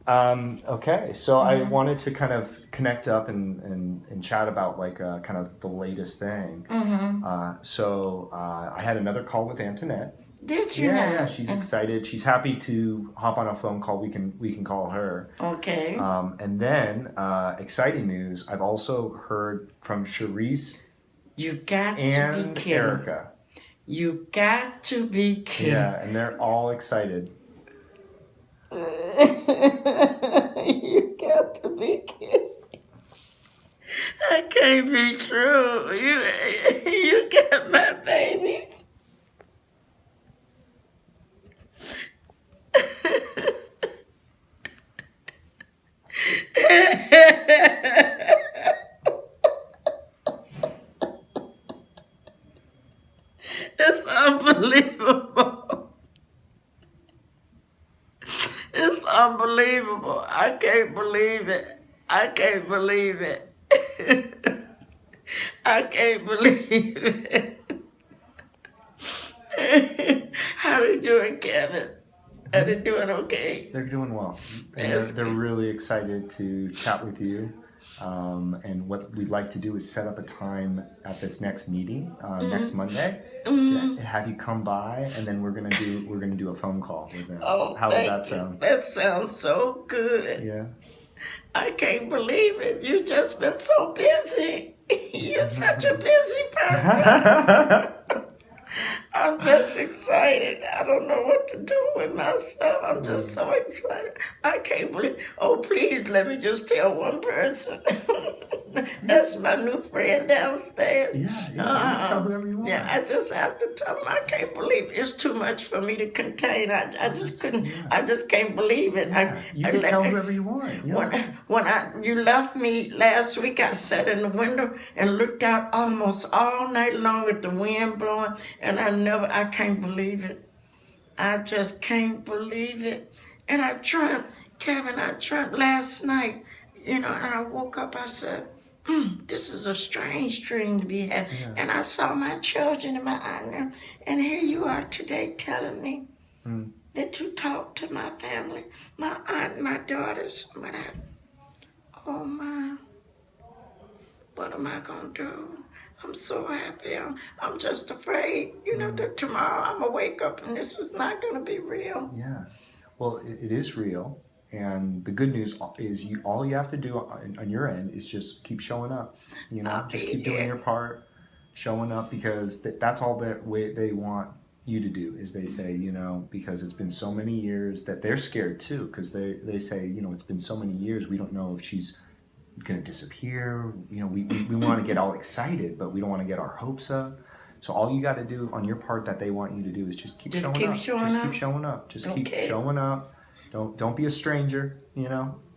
Okay, so I wanted to kind of connect up and chat about like kind of the latest thing. I had another call with Antoinette. Did you Yeah, yeah, not? she's excited. She's happy to hop on a phone call. We can call her. Okay. And then exciting news. I've also heard from Charisse You got to be and kidding. Erica. You got to be kidding. Yeah, and they're all excited. You got to be kidding. That can't be true. You got my babies. It's unbelievable. It's unbelievable. I can't believe it. I can't believe it. I can't believe it. How they doing, Kevin? Are they doing okay? They're doing well, and That's they're good. really excited to chat with you. And what we'd like to do is set up a time at this next meeting next Monday to have you come by, and then we're gonna do a phone call with them. Oh, How would that thank you. sound? That sounds so good. Yeah. I can't believe it. You just been so busy. You're such a busy person. I'm just excited. I don't know what to do with myself. I'm just so excited. I can't believe. Oh, please let me just tell one person. That's my new friend downstairs. Yeah, yeah. You can tell whoever you want. Yeah, I just have to tell them I can't believe it. It's too much for me to contain. I just couldn't. Yeah. I just can't believe it. Yeah, you can tell whoever you want. You know? When you left me last week, I sat in the window and looked out almost all night long with the wind blowing, and I can't believe it. I just can't believe it. And I dreamt, Kevin, I dreamt last night, and I woke up, I said, this is a strange dream to be having. Yeah. And I saw my children in my eye, and here you are today telling me that you talk to my family, my aunt, my daughters, oh my, what am I gonna do? I'm so happy. I'm just afraid, that tomorrow I'm gonna wake up and this is not gonna be real. Yeah. Well, it is real, and the good news is all you have to do on your end is just keep showing up. I'll Just be keep doing here. your part, showing up because that's all that way they want you to do is they say because it's been so many years that they're scared too because they say it's been so many years we don't know if she's gonna disappear. We want to get all excited, but we don't want to get our hopes up. So all you got to do on your part that they want you to do is just keep Just showing keep up. showing Just up. keep showing up. Just keep Okay. showing up. Don't be a stranger.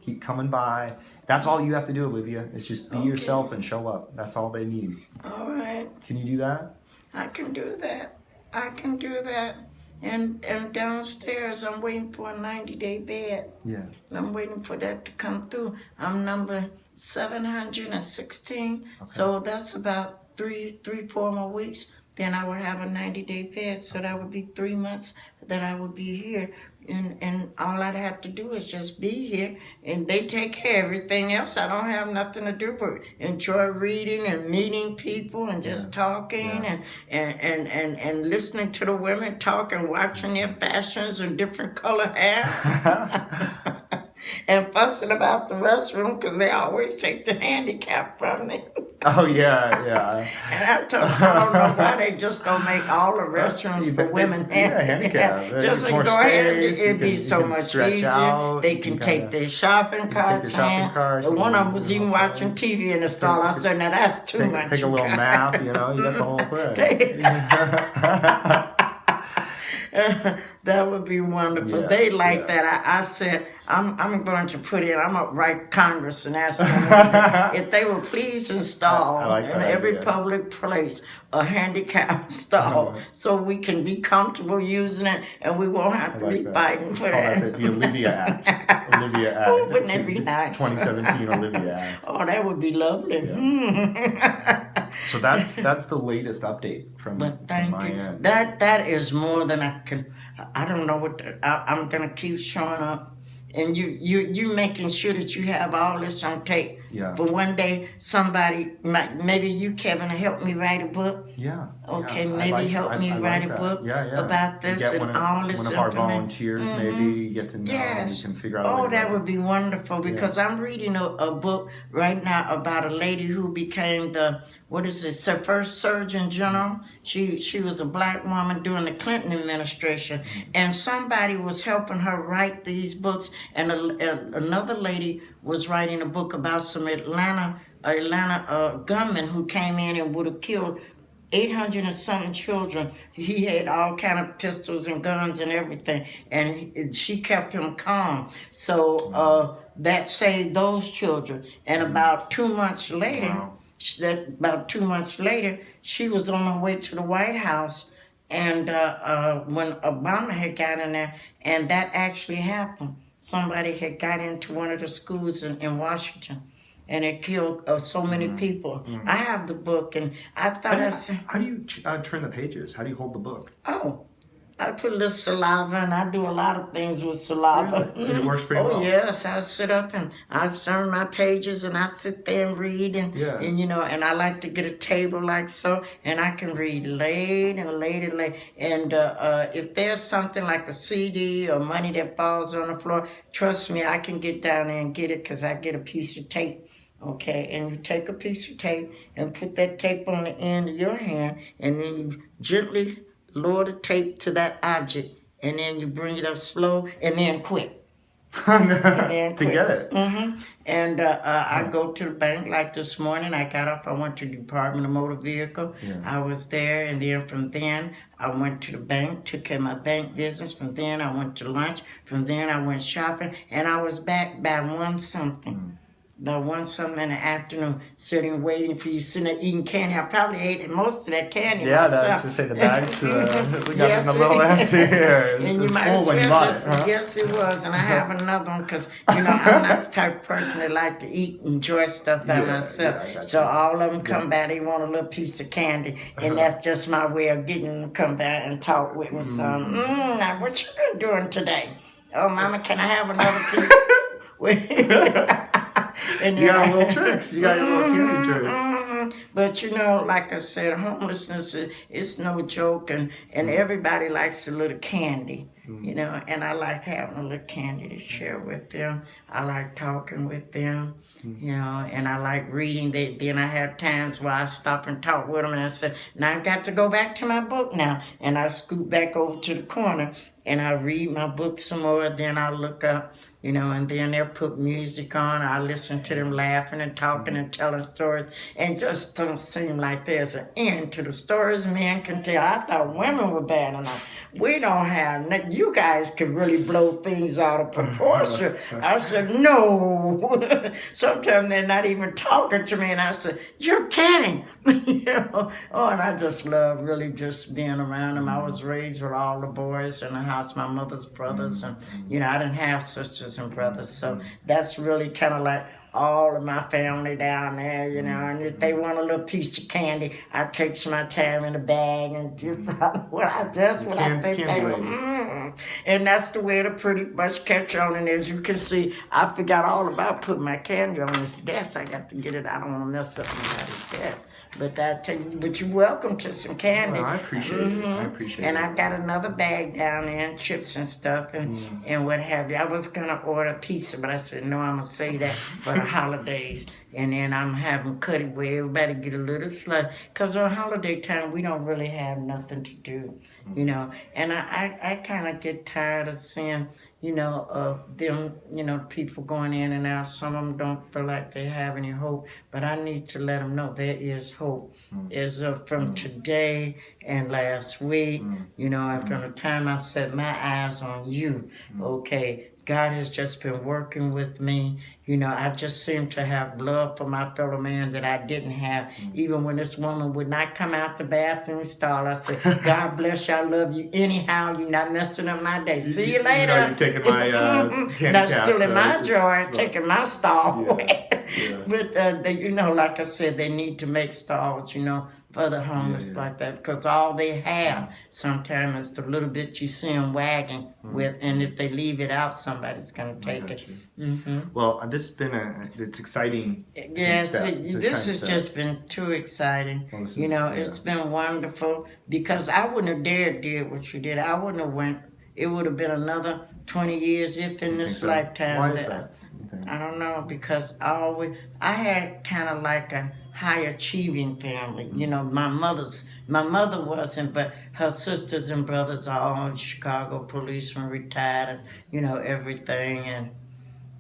Keep coming by. That's all you have to do, Olivia. Is just be Okay. yourself and show up. That's all they need. All right. Can you do that? I can do that. I can do that. And downstairs, I'm waiting for a 90-day bed. Yeah. I'm waiting for that to come through. I'm number 716. Okay. So that's about 4 more weeks. Then I would have a 90-day bed. So that would be 3 months that I would be here. And all I'd have to do is just be here. And they take care of everything else. I don't have nothing to do but enjoy reading and meeting people and just talking Yeah. and listening to the women talk and watching their fashions and different color hair. And fussing about the restroom because they always take the handicap from me. Oh yeah, yeah. And I told them, I don't know why they just don't make all the restrooms for women handicap. Just There's more go ahead. space. It'd be You so can much stretch easier. out. They You can can take kinda- their shopping take carts. your shopping carts, you One know, of them was you even know, watching TV in the stall. I said, now that's too much. Take a little nap. You got the whole thing. That would be wonderful. Yeah, They like yeah. that. I said, I'm going to put in, I'm going to write Congress and ask them if they will please install I like in that every idea. public place a handicap stall so we can be comfortable using it and we won't have I to like be that. fighting It's for called that. the Olivia Act. Olivia Act. Oh, wouldn't that be nice? 2017 Olivia Act. Oh, that would be lovely. So that's the latest update from But thank my you. end. That is more than I can. I don't know what I'm gonna keep showing up. and you making sure that you have all this on tape. Yeah. But one day somebody maybe you, Kevin, help me write a book. Yeah. Okay, yeah. maybe help me write like a book yeah. about this Get and all this one of our information. volunteers, maybe get to know. Yes. We can figure out a way Oh, to that write would be wonderful because I'm reading a book right now about a lady who became the first Surgeon General. She was a black woman during the Clinton administration, and somebody was helping her write these books, and another lady was writing a book about some Atlanta gunmen who came in and would have killed 800 and something children. He had all kind of pistols and guns and everything, and she kept him calm. So that saved those children. And about 2 months later, Wow. she was on her way to the White House, and when Obama had got in there, and that actually happened. Somebody had got into one of the schools in Washington, and it killed so many people. I have the book, and I thought How do you turn the pages? How do you hold the book? oh, I put a little saliva, and I do a lot of things with saliva. Really? It works pretty well. Oh yes, I sit up and I turn my pages, and I sit there and read, and and I like to get a table like so, and I can read late and late and late. And if there's something like a CD or money that falls on the floor, trust me, I can get down there and get it because I get a piece of tape. Okay, and you take a piece of tape and put that tape on the end of your hand, and then you gently lower the tape to that object, and then you bring it up slow, and then quick. To get it. And I go to the bank like this morning. I got up, I went to the Department of Motor Vehicle. Yeah. I was there, and then from then I went to the bank, took care of my bank business. From then I went to lunch. From then I went shopping, and I was back by 1 something. About 1 something in the afternoon, sitting waiting for you, sitting there eating candy. I probably ate most of that candy myself. That's to say the bags. We got them a little empty here. And It's full when you bought it. Huh? Yes, it was. And I have another one because, I'm not the type of person that like to eat and enjoy stuff by myself. So all of them come by, they want a little piece of candy. And that's just my way of getting them to come by and talk with me. So, now what you been doing today? Oh, Mama, can I have another piece? And you got little tricks. You got your little candy tricks. But like I said, homelessness is no joke, and everybody likes a little candy, and I like having a little candy to share with them. I like talking with them, and I like reading. Then I have times where I stop and talk with them, and I say, now I've got to go back to my book now, and I scoot back over to the corner, and I read my book some more, then I look up, and then they'll put music on. I listen to them laughing and talking and telling stories, and just don't seem like there's an end to the stories men can tell. I thought women were bad enough. We don't have, you guys can really blow things out of proportion. I said, no. Sometimes they're not even talking to me, and I said, you're kidding. Oh, and I just love really just being around them. I was raised with all the boys in the house, my mother's brothers, and I didn't have sisters and brothers, so that's really kind of like all of my family down there, and if they want a little piece of candy, I take some of my time in the bag and just what I think they want. And that's the way to pretty much catch on. And as you can see, I forgot all about putting my candy on this desk. I got to get it. I don't want to mess up anybody's desk. But you're welcome to some candy. Well, I appreciate it. I appreciate it. And I've got another bag down there and chips and stuff and what have you. I was gonna order pizza, but I said no, I'm gonna save that for the holidays. And then I'm having cut it where everybody get a little slice. Cause on holiday time we don't really have nothing to do, And I kind of get tired of seeing. Them, people going in and out. Some of them don't feel like they have any hope, but I need to let them know there is hope. As from today and last week, and from the time I set my eyes on you, okay, God has just been working with me. I just seem to have love for my fellow man that I didn't have. Even when this woman would not come out the bathroom stall, I said, God bless you, I love you anyhow. You're not messing up my day. See you later. You're taking my handicap. Not stealing my drawer and taking my stall away. Yeah. But, like I said, they need to make stalls, for the homeless Yeah. like that, because all they have sometimes is the little bit you see them wagging with, and if they leave it out, somebody's gonna I take got it. you. Well, this has been it's exciting. I think, Yes, step. It's an this exciting has step. just been too exciting. Well, this You is, know, yeah. it's been wonderful because I wouldn't have dared did what you did. I wouldn't have went. It would have been another 20 years if in You think this so? lifetime. Why is that? You think? I don't know, because I had kind of like a high achieving family. You know, my mother wasn't, but her sisters and brothers are all Chicago policemen, retired, and you know everything, and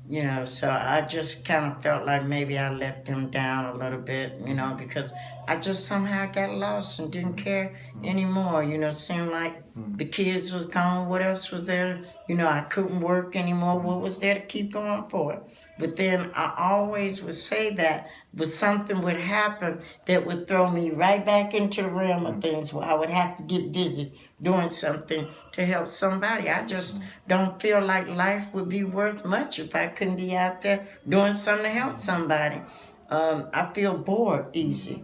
you know, so I just kind of felt like maybe I let them down a little bit, you know, because I just somehow got lost and didn't care anymore. You know, it seemed like the kids was gone. What else was there? You know, I couldn't work anymore. What was there to keep going for? But then I always would say that, but something would happen that would throw me right back into the realm of things where I would have to get busy doing something to help somebody. I just don't feel like life would be worth much if I couldn't be out there doing something to help somebody. I feel bored easy,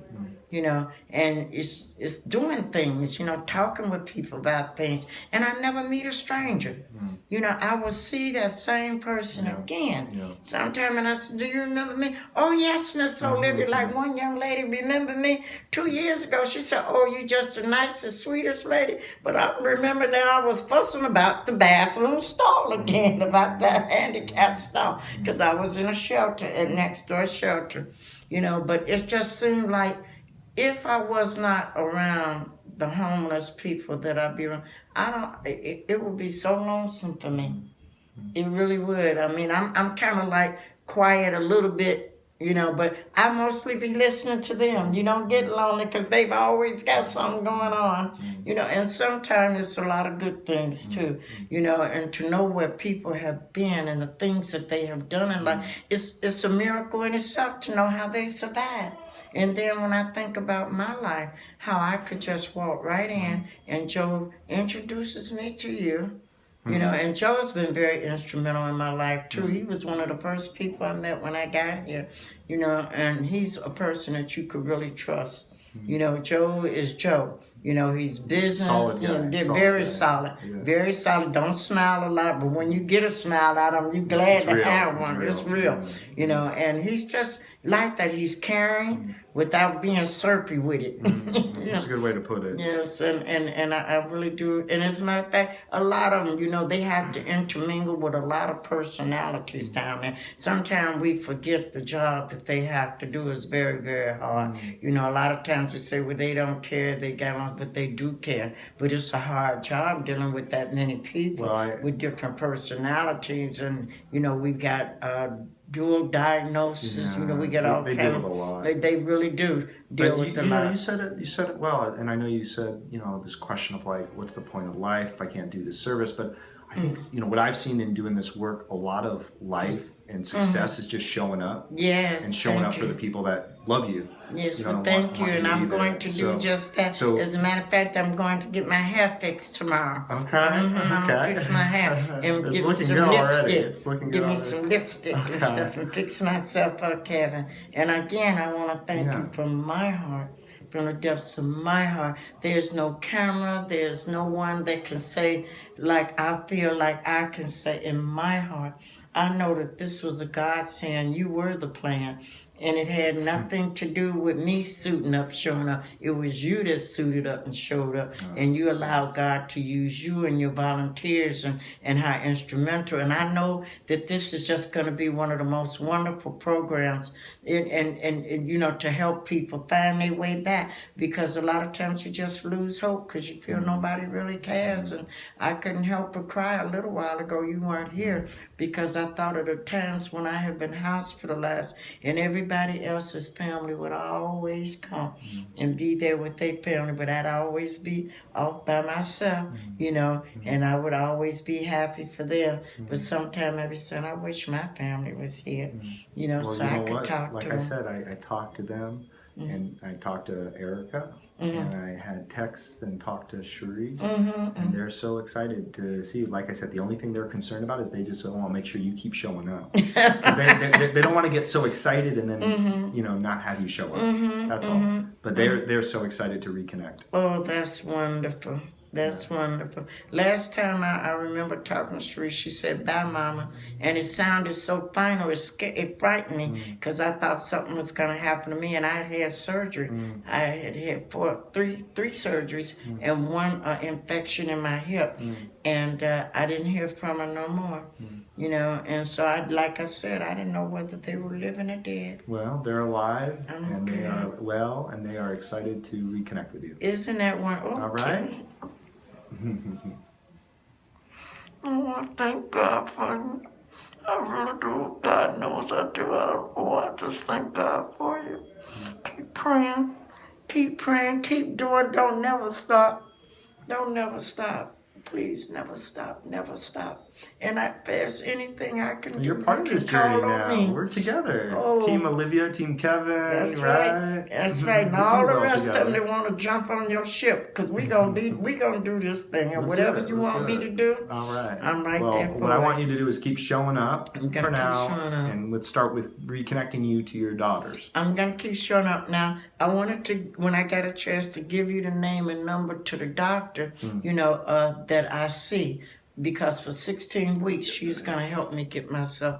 you know, and it's doing things, you know, talking with people about things, and I never meet a stranger. You know, I will see that same person again. Yeah. Sometime and I said, "Do you remember me?" "Oh yes, Miss Olivia." Like one young lady remember me 2 years ago. She said, "Oh, you just the nicest, sweetest lady." But I remember that I was fussing about the bathroom stall again, about that handicapped stall, because I was in a shelter, a next door shelter, you know. But it just seemed like if I was not around the homeless people that I be around, it would be so lonesome for me. It really would. I mean, I'm kind of like quiet a little bit, you know, but I mostly be listening to them. You don't get lonely because they've always got something going on, you know, and sometimes it's a lot of good things too, you know, and to know where people have been and the things that they have done in life, it's a miracle in itself to know how they survived. And then when I think about my life, how I could just walk right in and Joe introduces me to you. You know, and Joe's been very instrumental in my life too. He was one of the first people I met when I got here, you know, and he's a person that you could really trust. You know, Joe is Joe. You know, he's business. Solid guy. You know, they're Solid very guy. solid. Yeah. Very solid. Don't smile a lot, but when you get a smile out of him, you're glad It's to real. have It's one. real. It's real. Yeah. You know, and he's just like that. He's caring without being syrupy with it. You That's know? a good way to put it. Yes, and I really do. And as a matter of fact, a lot of them, you know, they have to intermingle with a lot of personalities down there. Sometimes we forget the job that they have to do is very, very hard. You know, a lot of times we say, well, they don't care, they got on, but they do care. But it's a hard job dealing with that many people with different personalities. And, you know, we got dual diagnosis. You know, we get all they kind deal of. with a lot. They really do deal with a lot. You said it well, and I know you said, you know, this question of like, what's the point of life if I can't do this service? But I think, you know, what I've seen in doing this work, a lot of life and success is just showing up. Yes, and showing up for the people that love you. Yes, You know, well, thank you, want and to I'm be there. going to do just that. So- As a matter of fact, I'm going to get my hair fixed tomorrow. Okay. I'm gonna Okay. fix my hair and It's give me looking some good already. lipstick. It's looking Give good me already. some lipstick and Okay. stuff and fix myself up, Kevin. And again, I want to thank Yeah. you from my heart. From the depths of my heart. There's no camera, there's no one that can say like I feel like I can say in my heart. I know that this was a God saying you were the plan. And it had nothing to do with me suiting up, showing up. It was you that suited up and showed up. And you allowed God to use you and your volunteers and how instrumental. And I know that this is just going to be one of the most wonderful programs and you know, to help people find their way back. Because a lot of times you just lose hope because you feel nobody really cares. And I couldn't help but cry a little while ago. You weren't here because I thought of the times when I had been hospitalized and everybody else's family would always come and be there with their family, but I'd always be off by myself, you know, and I would always be happy for them. But sometimes I'd be saying, I wish my family was here, you know, Well, so you I know could what? talk Like to I them. said, I talked to them. and I talked to Erica, and I had texts and talked to Cherise, and they're so excited to see you. Like I said, the only thing they're concerned about is they just want to make sure you keep showing up, because they don't want to get so excited and then not have you show up. That's all. But they're so excited to reconnect. Oh, that's wonderful. That's wonderful. Last time I remember talking to Cherise, she said, "Bye, Mama." And it sounded so final, it frightened me because I thought something was going to happen to me. And I had surgery. I had three surgeries and one infection in my hip. And I didn't hear from her no more. And so like I said, I didn't know whether they were living or dead. Well, they're alive, and Okay. they are well, and they are excited to reconnect with you. Isn't that one? Okay. All right? Oh, I thank God for you. I really do. God knows I do. I just thank God for you. Keep praying. Keep praying. Keep doing. Don't never stop. Don't never stop. Please never stop. Never stop. And if there's anything I can do, You're part of you this can call journey on now. me. We're together. Oh. Team Olivia, Team Kevin, That's right? right. That's right. And We all do the well rest of them together. that want to jump on your ship, because we gonna do this thing, and Let's do whatever it. you Let's want do me it. to do, All right. I'm right well, there for what I it. want you to do is keep showing up I'm gonna for keep now, showing up. and let's start with reconnecting you to your daughters. I'm gonna keep showing up. Now, I wanted to, when I got a chance, to give you the name and number to the doctor, that I see, because for 16 weeks she's gonna help me get myself